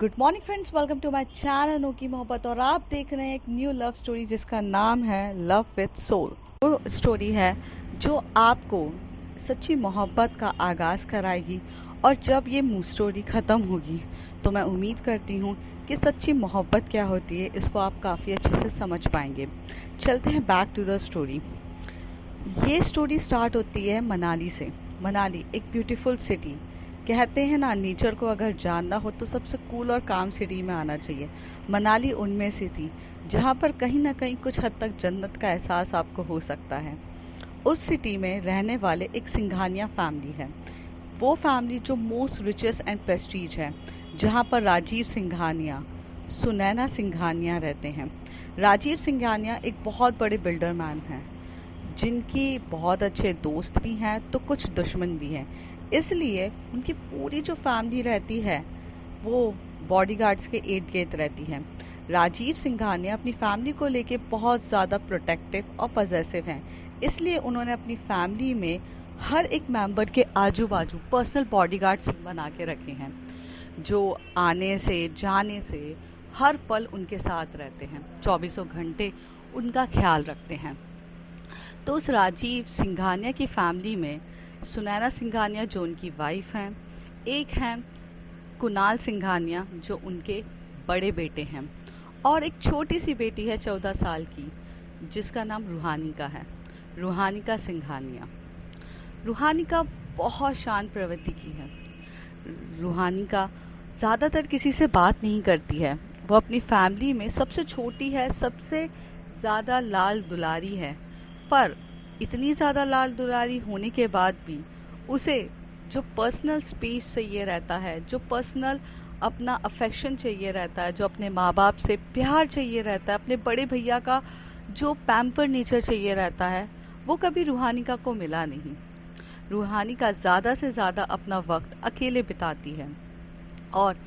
Good morning friends, welcome to my channel Anokhi Mohabbat. और आप देख रहे हैं एक न्यू लव स्टोरी जिसका नाम है लव विथ सोल। वो स्टोरी है जो आपको सच्ची मोहब्बत का आगाज़ कराएगी। और जब ये स्टोरी ख़त्म होगी तो मैं उम्मीद करती हूँ कि सच्ची मोहब्बत क्या होती है इसको आप काफ़ी अच्छे से समझ पाएंगे। चलते हैं बैक टू द स्टोरी। ये स्टोरी स्टार्ट होती है मनाली से। मनाली एक ब्यूटीफुल सिटी। कहते हैं ना, नेचर को अगर जानना हो तो सबसे कूल और काम सिटी में आना चाहिए। मनाली उनमें से थी जहाँ पर कहीं ना कहीं कुछ हद तक जन्नत का एहसास आपको हो सकता है। उस सिटी में रहने वाले एक सिंघानिया फैमिली है। वो फैमिली जो मोस्ट रिचेस्ट एंड प्रेस्टीज है, जहाँ पर राजीव सिंघानिया, सुनैना सिंघानिया रहते हैं। राजीव सिंघानिया एक बहुत बड़े बिल्डर मैन हैं जिनकी बहुत अच्छे दोस्त भी हैं तो कुछ दुश्मन भी हैं। इसलिए उनकी पूरी जो फैमिली रहती है वो बॉडीगार्ड्स के इर्द गिर्द रहती है। राजीव सिंघानिया अपनी फैमिली को लेके बहुत ज़्यादा प्रोटेक्टिव और पजेसिव हैं। इसलिए उन्होंने अपनी फैमिली में हर एक मेंबर के आजू बाजू पर्सनल बॉडीगार्ड्स बना के रखे हैं जो आने से जाने से हर पल उनके साथ रहते हैं, चौबीसों घंटे उनका ख्याल रखते हैं। तो उस राजीव सिंघानिया की फैमिली में सुनैना सिंघानिया जो उनकी वाइफ हैं, एक हैं कुणाल सिंघानिया जो उनके बड़े बेटे हैं, और एक छोटी सी बेटी है 14 साल की जिसका नाम रूहानिका है। रूहानिका सिंघानिया। रूहानिका बहुत शांत प्रवृत्ति की है। रूहानिका ज़्यादातर किसी से बात नहीं करती है। वो अपनी फैमिली में सबसे छोटी है, सबसे ज़्यादा लाल दुलारी है। पर इतनी ज़्यादा लाल दुलारी होने के बाद भी उसे जो पर्सनल स्पेस चाहिए रहता है, जो पर्सनल अपना अफेक्शन चाहिए रहता है, जो अपने माँ बाप से प्यार चाहिए रहता है, अपने बड़े भैया का जो पैम्पर नेचर चाहिए रहता है, वो कभी रूहानिका को मिला नहीं। रूहानिका ज़्यादा से ज़्यादा अपना वक्त अकेले बिताती है। और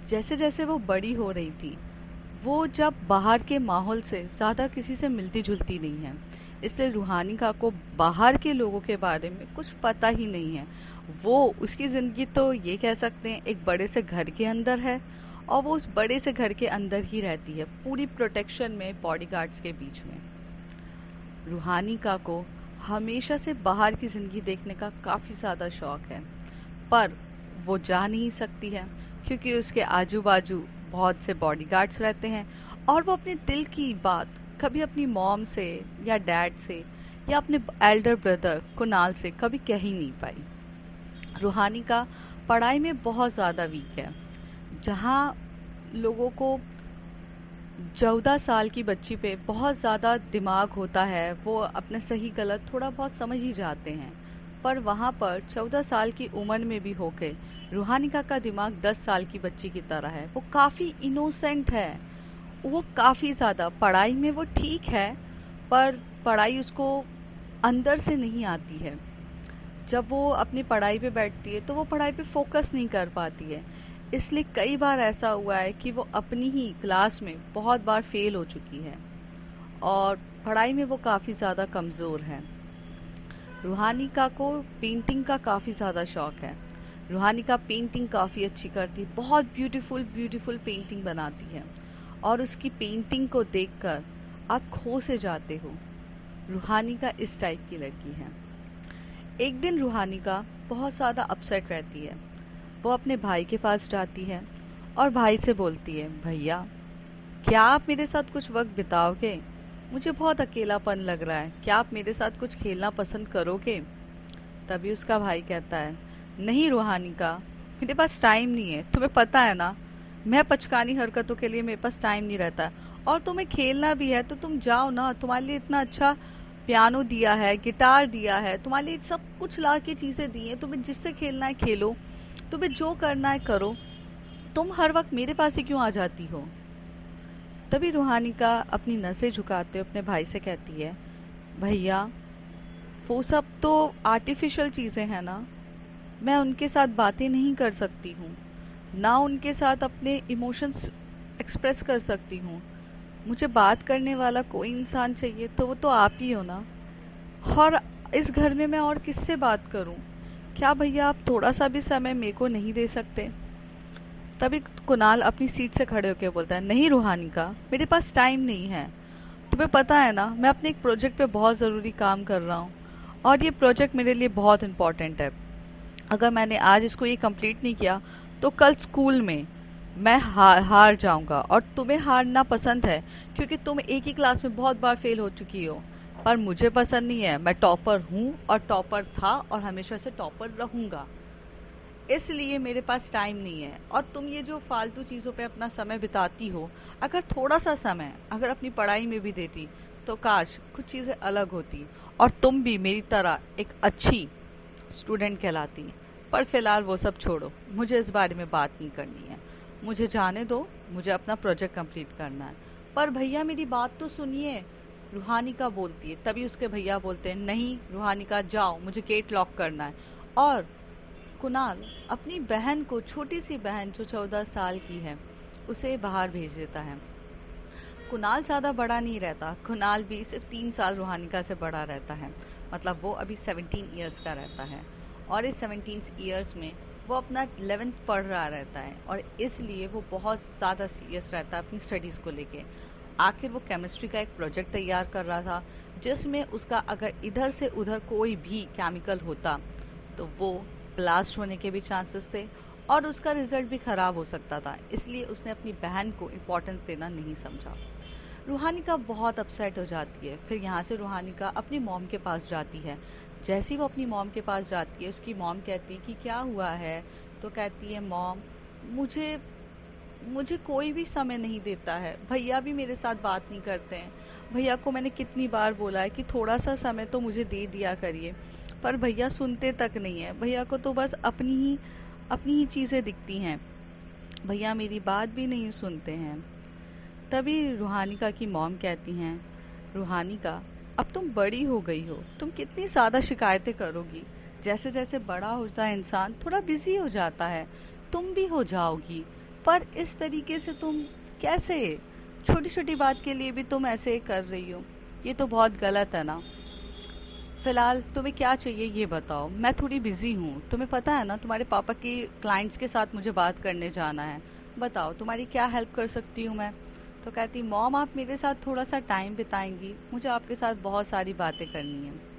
जैसे जैसे वो बड़ी हो रही थी, वो जब बाहर के माहौल से ज़्यादा किसी से मिलती जुलती नहीं है, इसलिए रूहानिका को बाहर के लोगों के बारे में कुछ पता ही नहीं है। वो उसकी ज़िंदगी तो ये कह सकते हैं एक बड़े से घर के अंदर है और वो उस बड़े से घर के अंदर ही रहती है, पूरी प्रोटेक्शन में बॉडीगार्ड्स के बीच में। रूहानिका को हमेशा से बाहर की ज़िंदगी देखने का काफ़ी ज़्यादा शौक है, पर वो जा नहीं सकती है क्योंकि उसके आजू बाजू बहुत से बॉडीगार्ड्स रहते हैं और वो अपने दिल की बात कभी अपनी मॉम से या डैड से या अपने एल्डर ब्रदर कुणाल से कभी कह ही नहीं पाई। रूहानिका पढ़ाई में बहुत ज़्यादा वीक है। जहाँ लोगों को 14 साल की बच्ची पे बहुत ज़्यादा दिमाग होता है, वो अपने सही गलत थोड़ा बहुत समझ ही जाते हैं, पर वहाँ पर 14 साल की उम्र में भी होके रूहानिका का दिमाग 10 साल की बच्ची की तरह है। वो काफ़ी इनोसेंट है। वो काफ़ी ज़्यादा पढ़ाई में वो ठीक है, पर पढ़ाई उसको अंदर से नहीं आती है। जब वो अपनी पढ़ाई पे बैठती है तो वो पढ़ाई पे फोकस नहीं कर पाती है। इसलिए कई बार ऐसा हुआ है कि वो अपनी ही क्लास में बहुत बार फेल हो चुकी है और पढ़ाई में वो काफ़ी ज़्यादा कमज़ोर है। रूहानिका को पेंटिंग का काफ़ी ज़्यादा शौक है। रूहानिका पेंटिंग काफ़ी अच्छी करती, बहुत ब्यूटीफुल ब्यूटीफुल पेंटिंग बनाती है और उसकी पेंटिंग को देखकर आप खो से जाते हो। रूहानिका इस टाइप की लड़की है। एक दिन रूहानिका बहुत ज़्यादा अपसेट रहती है। वो अपने भाई के पास जाती है और भाई से बोलती है, भैया क्या आप मेरे साथ कुछ वक्त बिताओगे? मुझे बहुत अकेलापन लग रहा है, क्या आप मेरे साथ कुछ खेलना पसंद करोगे? तभी उसका भाई कहता है, नहीं रूहानिका, मेरे पास टाइम नहीं है, तुम्हें पता है ना, मैं पचकानी हरकतों के लिए मेरे पास टाइम नहीं रहता। और तुम्हें खेलना भी है तो तुम जाओ ना, तुम्हारे लिए इतना अच्छा पियानो दिया है, गिटार दिया है, तुम्हारे लिए सब कुछ ला के चीज़ें दी हैं, तुम्हें जिससे खेलना है खेलो, तुम्हें जो करना है करो, तुम हर वक्त मेरे पास ही क्यों आ जाती हो? तभी रूहानिका अपनी नसें झुकाते हुए अपने भाई से कहती है, भैया वो सब तो आर्टिफिशियल चीज़ें हैं ना, मैं उनके साथ बातें नहीं कर सकती हूँ, ना उनके साथ अपने इमोशंस एक्सप्रेस कर सकती हूँ। मुझे बात करने वाला कोई इंसान चाहिए तो वो तो आप ही हो ना, और इस घर में मैं और किससे बात करूं? क्या भैया आप थोड़ा सा भी समय मेरे को नहीं दे सकते? तभी कुणाल अपनी सीट से खड़े होकर बोलता है, नहीं रूहानिका, मेरे पास टाइम नहीं है। तुम्हें पता है ना, मैं अपने एक प्रोजेक्ट पे बहुत ज़रूरी काम कर रहा हूँ और ये प्रोजेक्ट मेरे लिए बहुत इम्पोर्टेंट है। अगर मैंने आज इसको ये कंप्लीट नहीं किया तो कल स्कूल में मैं हार जाऊंगा, और तुम्हें हारना पसंद है क्योंकि तुम एक ही क्लास में बहुत बार फेल हो चुकी हो। पर मुझे पसंद नहीं है, मैं टॉपर हूँ और टॉपर था और हमेशा से टॉपर रहूंगा। इसलिए मेरे पास टाइम नहीं है। और तुम ये जो फालतू चीज़ों पे अपना समय बिताती हो, अगर थोड़ा सा समय अगर अपनी पढ़ाई में भी देती तो काश कुछ चीज़ें अलग होती और तुम भी मेरी तरह एक अच्छी स्टूडेंट कहलाती। पर फिलहाल वो सब छोड़ो, मुझे इस बारे में बात नहीं करनी है। मुझे जाने दो, मुझे अपना प्रोजेक्ट कंप्लीट करना है। पर भैया मेरी बात तो सुनिए, रूहानिका बोलती है। तभी उसके भैया बोलते हैं, नहीं रूहानिका जाओ, मुझे गेट लॉक करना है। और कुणाल अपनी बहन को, छोटी सी बहन जो 14 साल की है, उसे बाहर भेज देता है। कुणाल ज़्यादा बड़ा नहीं रहता, कुणाल भी सिर्फ 3 साल रूहानिका से बड़ा रहता है। मतलब वो अभी 17 ईयर्स का रहता है और इस 17 ईयर्स में वो अपना 11th पढ़ रहा रहता है और इसलिए वो बहुत ज़्यादा सीरियस रहता है अपनी स्टडीज़ को लेके। आखिर वो केमिस्ट्री का एक प्रोजेक्ट तैयार कर रहा था जिसमें उसका अगर इधर से उधर कोई भी केमिकल होता तो वो ब्लास्ट होने के भी चांसेस थे और उसका रिजल्ट भी खराब हो सकता था। इसलिए उसने अपनी बहन को इम्पोर्टेंस देना नहीं समझा। रूहानिका बहुत अपसेट हो जाती है। फिर यहाँ से रूहानिका अपनी मॉम के पास जाती है। जैसे ही वो अपनी मॉम के पास जाती है, उसकी मॉम कहती है कि क्या हुआ है। तो कहती है, मॉम मुझे मुझे कोई भी समय नहीं देता है, भैया भी मेरे साथ बात नहीं करते हैं। भैया को मैंने कितनी बार बोला है कि थोड़ा सा समय तो मुझे दे दिया करिए, पर भैया सुनते तक नहीं है। भैया को तो बस अपनी ही चीज़ें दिखती हैं, भैया मेरी बात भी नहीं सुनते हैं। तभी रूहानिका की मॉम कहती हैं, रूहानिका अब तुम बड़ी हो गई हो, तुम कितनी ज़्यादा शिकायतें करोगी। जैसे जैसे बड़ा होता है इंसान थोड़ा बिजी हो जाता है, तुम भी हो जाओगी। पर इस तरीके से तुम कैसे, छोटी छोटी बात के लिए भी तुम ऐसे कर रही हो, ये तो बहुत गलत है ना। फिलहाल तुम्हें क्या चाहिए ये बताओ, मैं थोड़ी बिजी हूँ, तुम्हें पता है ना तुम्हारे पापा की क्लाइंट्स के साथ मुझे बात करने जाना है। बताओ तुम्हारी क्या हेल्प कर सकती हूँ मैं। तो कहती, मॉम आप मेरे साथ थोड़ा सा टाइम बिताएंगी, मुझे आपके साथ बहुत सारी बातें करनी है।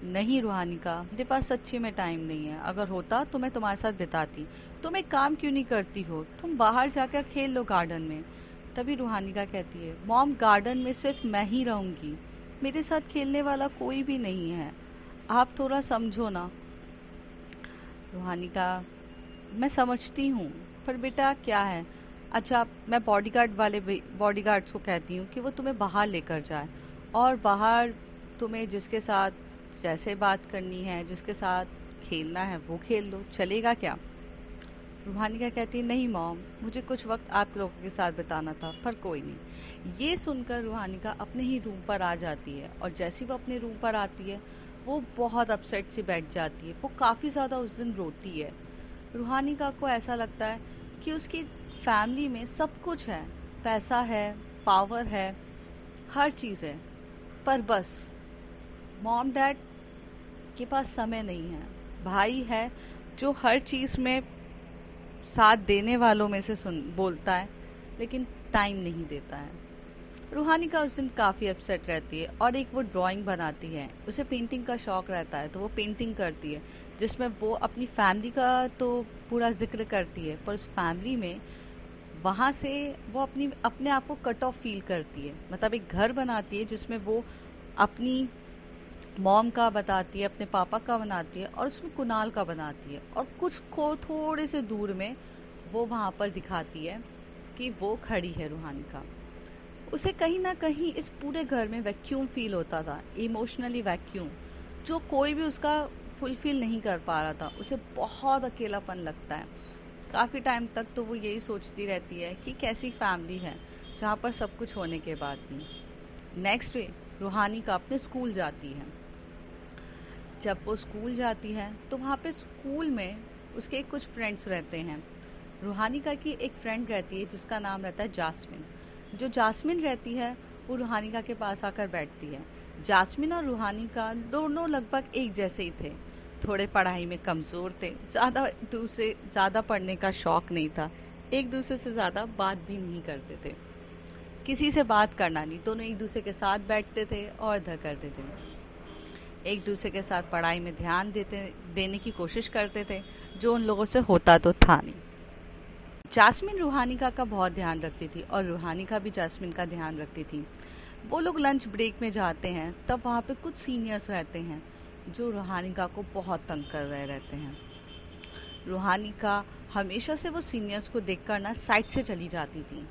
नहीं रूहानिका, मेरे पास सच्ची में टाइम नहीं है, अगर होता तो मैं तुम्हारे साथ बिताती। तुम एक काम क्यों नहीं करती हो, तुम बाहर जाकर खेल लो गार्डन में। तभी रूहानिका कहती है, मॉम गार्डन में सिर्फ मैं ही रहूंगी, मेरे साथ खेलने वाला कोई भी नहीं है, आप थोड़ा समझो ना। रूहानिका, मैं समझती हूँ, पर बेटा क्या है। अच्छा मैं बॉडीगार्ड्स को कहती हूँ कि वो तुम्हें बाहर लेकर जाए, और बाहर तुम्हें जिसके साथ जैसे बात करनी है, जिसके साथ खेलना है वो खेल लो, चलेगा क्या। रूहानिका कहती है, नहीं मॉम, मुझे कुछ वक्त आप लोगों के साथ बिताना था, पर कोई नहीं। ये सुनकर रूहानिका अपने ही रूम पर आ जाती है और जैसे ही वो अपने रूम पर आती है वो बहुत अपसेट सी बैठ जाती है। वो काफ़ी ज़्यादा उस दिन रोती है। रूहानिका को ऐसा लगता है कि उसकी फैमिली में सब कुछ है, पैसा है, पावर है, हर चीज़ है, पर बस मॉम डैड के पास समय नहीं है। भाई है जो हर चीज़ में साथ देने वालों में से सुन बोलता है, लेकिन टाइम नहीं देता है। रूहानिका उस दिन काफ़ी अपसेट रहती है और एक वो ड्राइंग बनाती है। उसे पेंटिंग का शौक रहता है तो वो पेंटिंग करती है जिसमें वो अपनी फैमिली का तो पूरा जिक्र करती है, पर उस फैमिली में वहाँ से वो अपने आप को कट ऑफ फील करती है। मतलब एक घर बनाती है जिसमें वो अपनी मॉम का बताती है, अपने पापा का बनाती है और उसमें कुणाल का बनाती है, और कुछ को थोड़े से दूर में वो वहाँ पर दिखाती है कि वो खड़ी है रूहानिका। उसे कहीं ना कहीं इस पूरे घर में वैक्यूम फील होता था, इमोशनली वैक्यूम, जो कोई भी उसका फुलफिल नहीं कर पा रहा था। उसे बहुत अकेलापन लगता है। काफ़ी टाइम तक तो वो यही सोचती रहती है कि कैसी फैमिली है जहाँ पर सब कुछ होने के बाद भी। नेक्स्ट डे रूहानिका अपने स्कूल जाती है। जब वो स्कूल जाती है तो वहाँ पे स्कूल में उसके कुछ फ्रेंड्स रहते हैं। रूहानिका की एक फ्रेंड रहती है जिसका नाम रहता है जास्मिन। जो जास्मिन रहती है वो रूहानिका के पास आकर बैठती है। जास्मिन और रूहानिका दोनों लगभग एक जैसे ही थे, थोड़े पढ़ाई में कमज़ोर थे, ज़्यादा पढ़ने का शौक नहीं था, एक दूसरे से ज़्यादा बात भी नहीं करते थे, किसी से बात करना नहीं, दोनों एक दूसरे के साथ बैठते थे और इधर करते थे, एक दूसरे के साथ पढ़ाई में ध्यान देने की कोशिश करते थे, जो उन लोगों से होता तो था नहीं। जास्मिन रूहानिका का बहुत ध्यान रखती थी और रूहानिका भी जास्मिन का ध्यान रखती थी। वो लोग लंच ब्रेक में जाते हैं, तब वहाँ पे कुछ सीनियर्स रहते हैं जो रूहानिका को बहुत तंग कर रहे रहते हैं। रूहानिका हमेशा से वो सीनियर्स को देखकर ना साइड से चली जाती थी।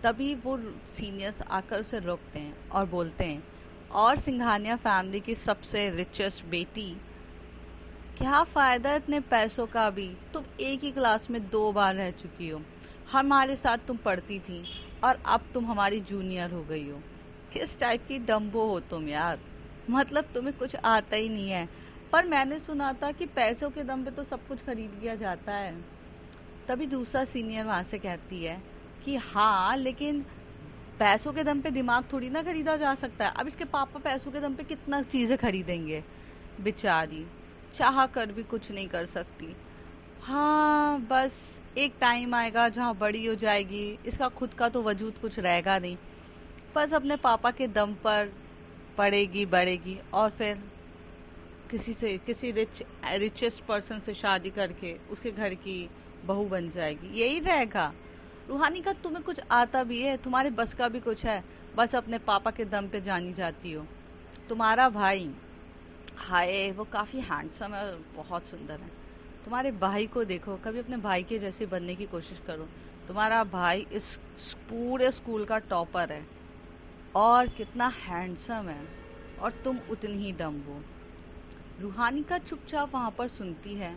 तभी वो सीनियर्स आकर उसे रोकते हैं और बोलते हैं, और सिंघानिया फैमिली की सबसे रिचेस्ट बेटी, क्या फ़ायदा इतने पैसों का भी, तुम एक ही क्लास में 2 बार रह चुकी हो, हमारे साथ तुम पढ़ती थी और अब तुम हमारी जूनियर हो गई हो। किस टाइप की डम्बो हो तुम यार, मतलब तुम्हें कुछ आता ही नहीं है। पर मैंने सुना था कि पैसों के दम पे तो सब कुछ खरीद लिया जाता है। तभी दूसरा सीनियर वहाँ से कहती है कि हाँ, लेकिन पैसों के दम पे दिमाग थोड़ी ना खरीदा जा सकता है। अब इसके पापा पैसों के दम पे कितना चीज़ें खरीदेंगे, बेचारी चाह कर भी कुछ नहीं कर सकती। हाँ, बस एक टाइम आएगा जहाँ बड़ी हो जाएगी, इसका खुद का तो वजूद कुछ रहेगा नहीं, बस अपने पापा के दम पर पढ़ेगी बढ़ेगी और फिर किसी रिचेस्ट पर्सन से शादी करके उसके घर की बहू बन जाएगी, यही रहेगा। रूहानी का तुम्हें कुछ आता भी है, तुम्हारे बस का भी कुछ है, बस अपने पापा के दम पे जानी जाती हो। तुम्हारा भाई, हाय वो काफ़ी हैंडसम है और बहुत सुंदर है। तुम्हारे भाई को देखो, कभी अपने भाई के जैसे बनने की कोशिश करो। तुम्हारा भाई इस पूरे स्कूल का टॉपर है और कितना हैंडसम है, और तुम उतनी ही डम हो। रूहानी का चुपचाप वहाँ पर सुनती है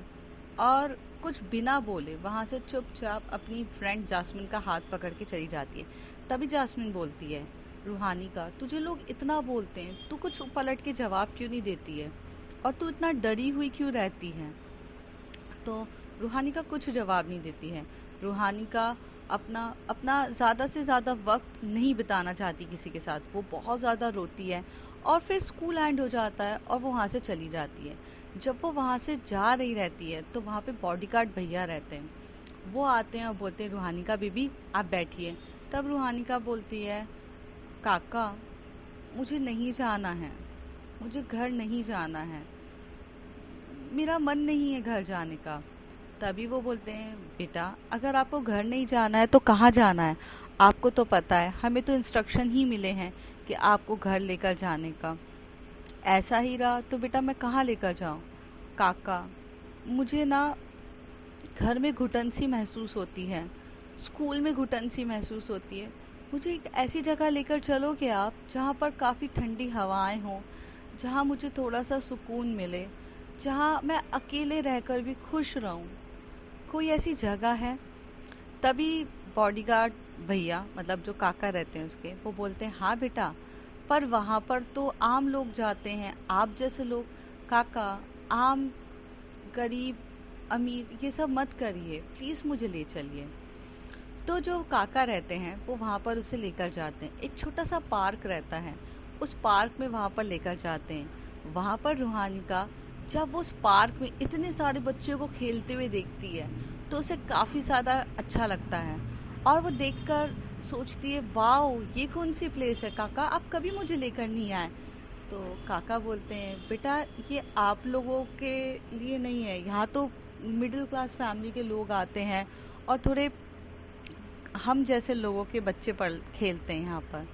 और कुछ बिना बोले वहाँ से चुपचाप अपनी फ्रेंड जास्मिन का हाथ पकड़ के चली जाती है। तभी जास्मिन बोलती है, रूहानी का तुझे लोग इतना बोलते हैं, तू कुछ पलट के जवाब क्यों नहीं देती है, और तू इतना डरी हुई क्यों रहती है। तो रूहानी का कुछ जवाब नहीं देती है। रूहानी का अपना अपना ज़्यादा से ज़्यादा वक्त नहीं बिताना चाहती किसी के साथ, वो बहुत ज़्यादा रोती है और फिर स्कूल एंड हो जाता है और वो वहाँ से चली जाती है। जब वो वहाँ से जा रही रहती है तो वहाँ पे बॉडीगार्ड भैया रहते हैं, वो आते हैं और बोलते हैं, रूहानिका बीबी आप बैठिए। तब रूहानिका बोलती है, काका मुझे नहीं जाना है, मुझे घर नहीं जाना है, मेरा मन नहीं है घर जाने का। तभी वो बोलते हैं, बेटा अगर आपको घर नहीं जाना है तो कहाँ जाना है, आपको तो पता है हमें तो इंस्ट्रक्शन ही मिले हैं कि आपको घर लेकर जाने का। ऐसा ही रहा तो बेटा मैं कहाँ लेकर जाऊँ। काका मुझे ना घर में घुटन सी महसूस होती है, स्कूल में घुटन सी महसूस होती है, मुझे एक ऐसी जगह लेकर चलोगे आप जहाँ पर काफ़ी ठंडी हवाएं हों, जहाँ मुझे थोड़ा सा सुकून मिले, जहाँ मैं अकेले रहकर भी खुश रहूँ, कोई ऐसी जगह है। तभी बॉडीगार्ड भैया, मतलब जो काका रहते हैं उसके, वो बोलते हैं, हाँ बेटा पर वहाँ पर तो आम लोग जाते हैं, आप जैसे लोग। काका आम गरीब अमीर ये सब मत करिए, प्लीज़ मुझे ले चलिए। तो जो काका रहते हैं वो वहाँ पर उसे लेकर जाते हैं, एक छोटा सा पार्क रहता है, उस पार्क में वहाँ पर लेकर जाते हैं। वहाँ पर रूहानी का, जब वो उस पार्क में इतने सारे बच्चों को खेलते हुए देखती है तो उसे काफ़ी ज़्यादा अच्छा लगता है और वो देखकर सोचती है, वाओ ये कौन सी प्लेस है काका, आप कभी मुझे लेकर नहीं आए। तो काका बोलते हैं, बेटा ये आप लोगों के लिए नहीं है, यहाँ तो मिडिल क्लास फैमिली के लोग आते हैं और थोड़े हम जैसे लोगों के बच्चे पढ़ खेलते हैं यहाँ पर।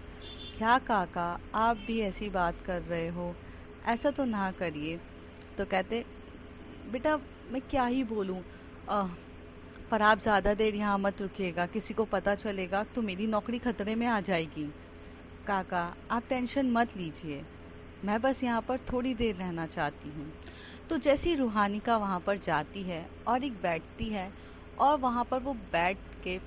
क्या काका आप भी ऐसी बात कर रहे हो, ऐसा तो ना करिए। तो कहते, बेटा मैं क्या ही बोलूँ, पर आप ज़्यादा देर यहाँ मत रुकिएगा, किसी को पता चलेगा तो मेरी नौकरी खतरे में आ जाएगी। काका आप टेंशन मत लीजिए, मैं बस यहाँ पर थोड़ी देर रहना चाहती हूँ। तो जैसी रूहानिका वहाँ पर जाती है और एक बैठती है और वहाँ पर वो बैठ के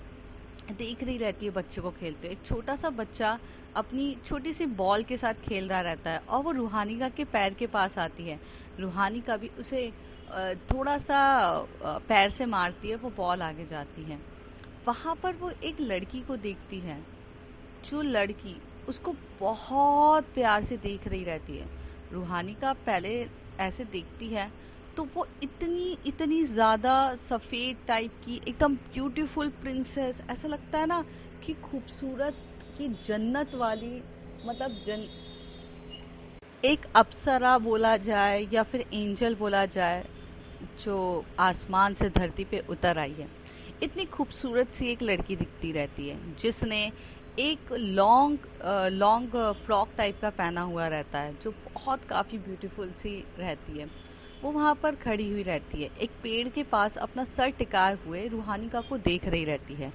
देख रही रहती है बच्चों को खेलते। एक छोटा सा बच्चा अपनी छोटी सी बॉल के साथ खेल रहा रहता है और वो रूहानिका के पैर के पास आती है। रूहानिका भी उसे थोड़ा सा पैर से मारती है, वो बॉल आगे जाती है। वहाँ पर वो एक लड़की को देखती है, जो लड़की उसको बहुत प्यार से देख रही रहती है। रूहानिका पहले ऐसे देखती है तो वो इतनी इतनी ज़्यादा सफ़ेद टाइप की एकदम ब्यूटीफुल प्रिंसेस, ऐसा लगता है ना कि खूबसूरत की जन्नत वाली, मतलब एक अप्सरा बोला जाए या फिर एंजल बोला जाए, जो आसमान से धरती पे उतर आई है। इतनी खूबसूरत सी एक लड़की दिखती रहती है जिसने एक लॉन्ग लॉन्ग फ्रॉक टाइप का पहना हुआ रहता है, जो बहुत काफ़ी ब्यूटीफुल सी रहती है। वो वहाँ पर खड़ी हुई रहती है, एक पेड़ के पास अपना सर टिकाए हुए रूहानिका को देख रही रहती है।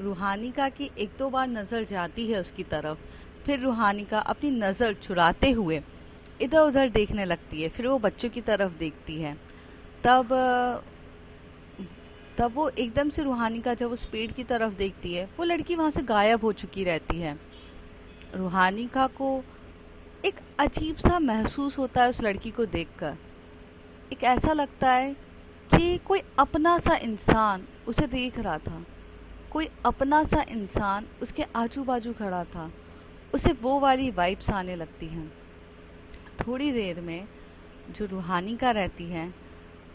रूहानिका की एक दो बार नज़र जाती है उसकी तरफ, फिर रूहानिका अपनी नज़र चुराते हुए इधर उधर देखने लगती है, फिर वो बच्चों की तरफ देखती है। तब तब वो एकदम से रूहानिका जब उस पेड़ की तरफ देखती है, वो लड़की वहां से गायब हो चुकी रहती है। रूहानिका को एक अजीब सा महसूस होता है उस लड़की को देखकर। एक ऐसा लगता है कि कोई अपना सा इंसान उसे देख रहा था, कोई अपना सा इंसान उसके आजू बाजू खड़ा था। उसे वो वाली वाइब्स आने लगती हैं। थोड़ी देर में जो रूहानिका रहती है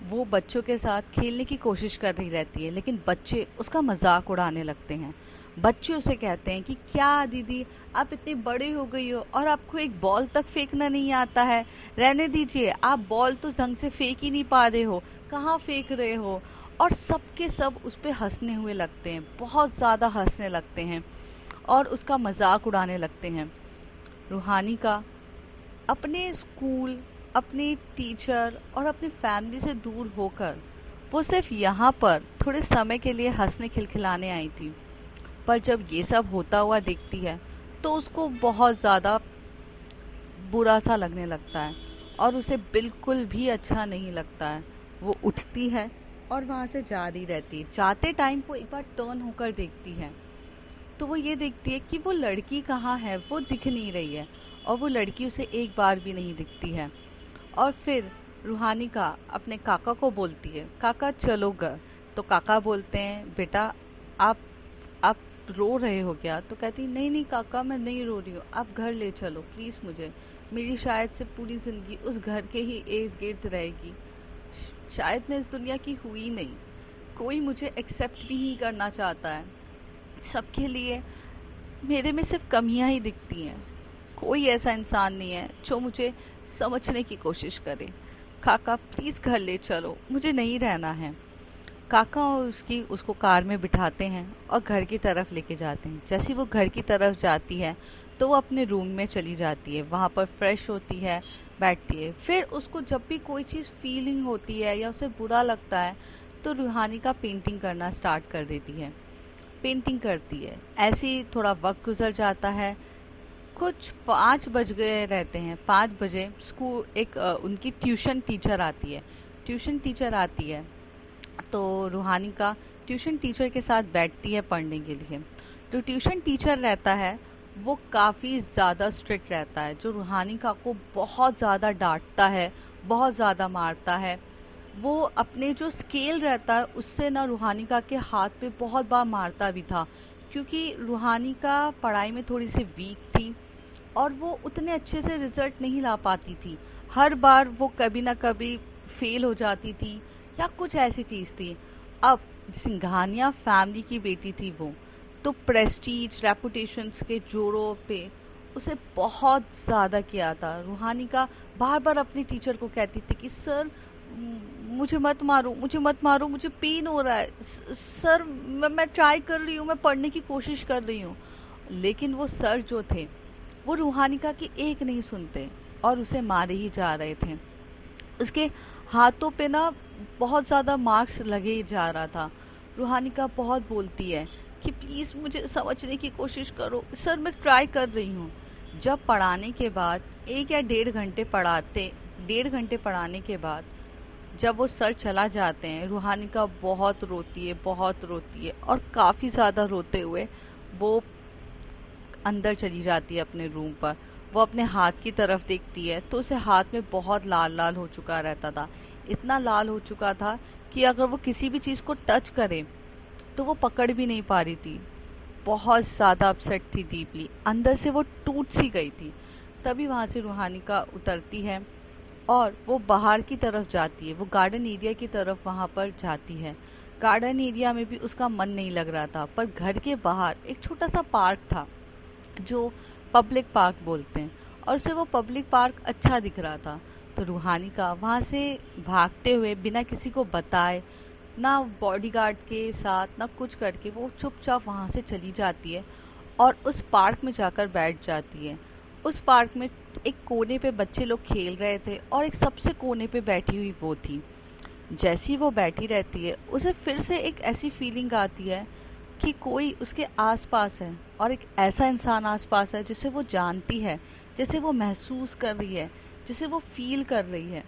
वो बच्चों के साथ खेलने की कोशिश कर रही रहती है, लेकिन बच्चे उसका मजाक उड़ाने लगते हैं। बच्चे उसे कहते हैं कि क्या दीदी, आप इतनी बड़ी हो गई हो और आपको एक बॉल तक फेंकना नहीं आता है, रहने दीजिए, आप बॉल तो ढंग से फेंक ही नहीं पा रहे हो, कहाँ फेंक रहे हो। और सबके सब उस पर हंसने हुए लगते हैं, बहुत ज़्यादा हंसने लगते हैं और उसका मजाक उड़ाने लगते हैं। रूहानिका अपने स्कूल, अपने टीचर और अपनी फैमिली से दूर होकर वो सिर्फ यहाँ पर थोड़े समय के लिए हंसने खिलखिलाने आई थी। पर जब ये सब होता हुआ देखती है तो उसको बहुत ज़्यादा बुरा सा लगने लगता है और उसे बिल्कुल भी अच्छा नहीं लगता है। वो उठती है और वहाँ से जा रही रहती है। जाते टाइम वो एक बार टर्न होकर देखती है तो वो ये देखती है कि वो लड़की कहाँ है, वो दिख नहीं रही है और वो लड़की उसे एक बार भी नहीं दिखती है। और फिर रूहानिका अपने काका को बोलती है, काका चलो घर। तो काका बोलते हैं, बेटा आप आप रो रहे हो क्या? तो कहती नहीं नहीं काका, मैं नहीं रो रही हूँ, आप घर ले चलो प्लीज़ मुझे। मेरी शायद से पूरी ज़िंदगी उस घर के ही इर्द गिर्द रहेगी। शायद मैं इस दुनिया की हुई नहीं, कोई मुझे एक्सेप्ट भी नहीं करना चाहता है। सबके लिए मेरे में सिर्फ कमियां ही दिखती हैं। कोई ऐसा इंसान नहीं है जो मुझे समझने की कोशिश करे। काका प्लीज घर ले चलो, मुझे नहीं रहना है। काका और उसको कार में बिठाते हैं और घर की तरफ लेके जाते हैं। जैसे वो घर की तरफ जाती है तो वो अपने रूम में चली जाती है, वहाँ पर फ्रेश होती है, बैठती है। फिर उसको जब भी कोई चीज़ फीलिंग होती है या उसे बुरा लगता है तो रूहानी का पेंटिंग करना स्टार्ट कर देती है। पेंटिंग करती है। ऐसे ही थोड़ा वक्त गुजर जाता है। कुछ 5 बज गए रहते हैं। 5 बजे स्कूल उनकी ट्यूशन टीचर आती है। ट्यूशन टीचर आती है तो रूहानिका ट्यूशन टीचर के साथ बैठती है पढ़ने के लिए। जो ट्यूशन टीचर रहता है वो काफ़ी ज़्यादा स्ट्रिक्ट रहता है, जो रूहानिका को बहुत ज़्यादा डांटता है, बहुत ज़्यादा मारता है। वो अपने जो स्केल रहता है उससे ना रूहानिका के हाथ पे बहुत बार मारता भी था, क्योंकि रूहानिका पढ़ाई में थोड़ी सी वीक थी और वो उतने अच्छे से रिजल्ट नहीं ला पाती थी। हर बार वो कभी ना कभी फेल हो जाती थी या कुछ ऐसी चीज़ थी। अब सिंघानिया फैमिली की बेटी थी वो, तो प्रेस्टीज रेपुटेशंस के जोरों पे उसे बहुत ज़्यादा किया था। रूहानिका बार बार अपने टीचर को कहती थी कि सर मुझे मत मारो, मुझे मत मारो, मुझे पेन हो रहा है, सर मैं ट्राई कर रही हूँ, मैं पढ़ने की कोशिश कर रही हूँ। लेकिन वो सर जो थे वो रूहानिका की एक नहीं सुनते और उसे मारे ही जा रहे थे। उसके हाथों पे ना बहुत ज़्यादा मार्क्स लगे ही जा रहा था। रूहानिका बहुत बोलती है कि प्लीज़ मुझे समझने की कोशिश करो सर, मैं ट्राई कर रही हूँ। जब पढ़ाने के बाद 1 या 1.5 घंटे पढ़ाने के बाद जब वो सर चला जाते हैं, रूहानिका बहुत रोती है और काफ़ी ज़्यादा रोते हुए वो अंदर चली जाती है अपने रूम पर। वो अपने हाथ की तरफ देखती है तो उसे हाथ में बहुत लाल लाल हो चुका रहता था। इतना लाल हो चुका था कि अगर वो किसी भी चीज़ को टच करे तो वो पकड़ भी नहीं पा रही थी। बहुत ज़्यादा अपसेट थी, डीपली अंदर से वो टूट सी गई थी। तभी वहाँ से रूहानिका उतरती है और वो बाहर की तरफ जाती है, वो गार्डन एरिया की तरफ वहाँ पर जाती है। गार्डन एरिया में भी उसका मन नहीं लग रहा था, पर घर के बाहर एक छोटा सा पार्क था जो पब्लिक पार्क बोलते हैं, और उसे वो पब्लिक पार्क अच्छा दिख रहा था। तो रूहानी का वहाँ से भागते हुए बिना किसी को बताए, ना बॉडीगार्ड के साथ ना कुछ करके, वो चुपचाप वहाँ से चली जाती है और उस पार्क में जाकर बैठ जाती है। उस पार्क में एक कोने पे बच्चे लोग खेल रहे थे और एक सबसे कोने पे बैठी हुई वो थी। जैसी वो बैठी रहती है, उसे फिर से एक ऐसी फीलिंग आती है कि कोई उसके आसपास है और एक ऐसा इंसान आसपास है जिसे वो जानती है, जिसे वो महसूस कर रही है, जिसे वो फील कर रही है।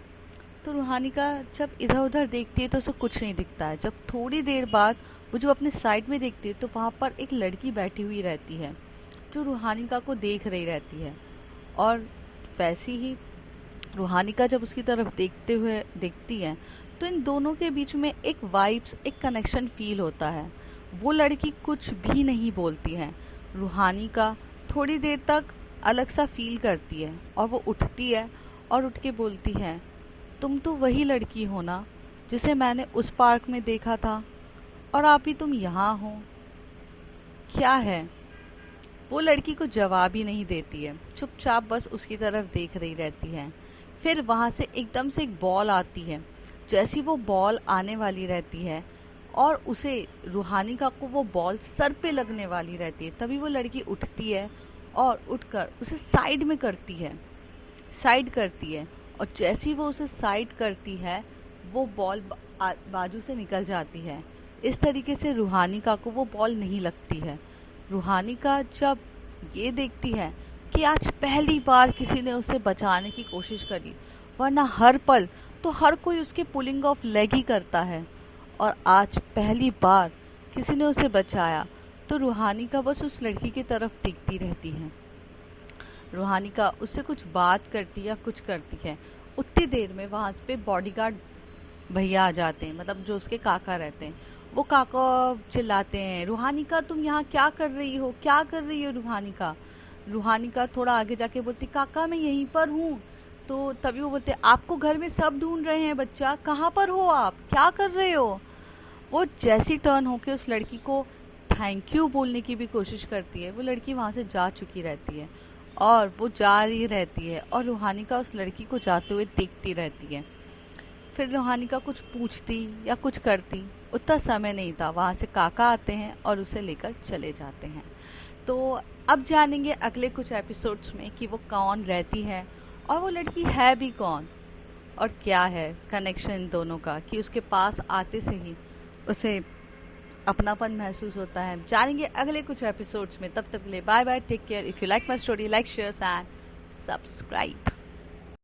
तो रूहानी का जब इधर उधर देखती है तो उसे कुछ नहीं दिखता है। जब थोड़ी देर बाद वो जब अपने साइड में देखती है तो वहाँ पर एक लड़की बैठी हुई रहती है जो रूहानिका को देख रही रहती है। और वैसी ही रूहानिका जब उसकी तरफ देखती है तो इन दोनों के बीच में एक वाइब्स, एक कनेक्शन फील होता है। वो लड़की कुछ भी नहीं बोलती है। रूहानिका थोड़ी देर तक अलग सा फील करती है और वो उठती है और उठ के बोलती है, तुम तो वही लड़की हो ना जिसे मैंने उस पार्क में देखा था, और आप ही तुम यहाँ हो, क्या है? वो लड़की को जवाब ही नहीं देती है, चुपचाप बस उसकी तरफ देख रही रहती है। फिर वहां से एकदम से एक बॉल आती है। जैसी वो बॉल आने वाली रहती है और उसे रूहानिका को वो बॉल सर पे लगने वाली रहती है, तभी वो लड़की उठती है और उठकर उसे साइड में करती है, साइड करती है। और जैसी वो उसे साइड करती है, वो बॉल बाजू से निकल जाती है। इस तरीके से रूहानिका को वो बॉल नहीं लगती है। रूहानिका जब ये देखती है कि आज पहली बार किसी ने उसे बचाने की कोशिश करी, वरना हर पल तो हर कोई उसके पुलिंग ऑफ लेग ही करता है, और आज पहली बार किसी ने उसे बचाया, तो रूहानिका बस उस लड़की की तरफ देखती रहती है। रूहानिका उससे कुछ बात करती या कुछ करती है। उतनी देर में वहां पे बॉडीगार्ड भैया आ जाते हैं, मतलब जो उसके काका रहते हैं। वो काका चिल्लाते हैं, रूहानिका तुम यहाँ क्या कर रही हो, क्या कर रही हो रूहानिका? रूहानिका थोड़ा आगे जाके बोलती, काका मैं यहीं पर हूँ। तो तभी वो बोलते, आपको घर में सब ढूंढ रहे हैं बच्चा, कहाँ पर हो आप, क्या कर रहे हो? वो जैसी टर्न होके उस लड़की को थैंक यू बोलने की भी कोशिश करती है, वो लड़की वहां से जा चुकी रहती है और वो जा रही रहती है, और रूहानिका उस लड़की को जाते हुए देखती रहती है। फिर रूहानिका कुछ पूछती या कुछ करती, उतना समय नहीं था। वहां से काका आते हैं और उसे लेकर चले जाते हैं। तो अब जानेंगे अगले कुछ एपिसोड्स में कि वो कौन रहती है और वो लड़की है भी कौन, और क्या है कनेक्शन इन दोनों का, कि उसके पास आते से ही उसे अपनापन महसूस होता है। जानेंगे अगले कुछ एपिसोड्स में। तब तक के लिए bye bye, take care. If you like my story, like share and subscribe.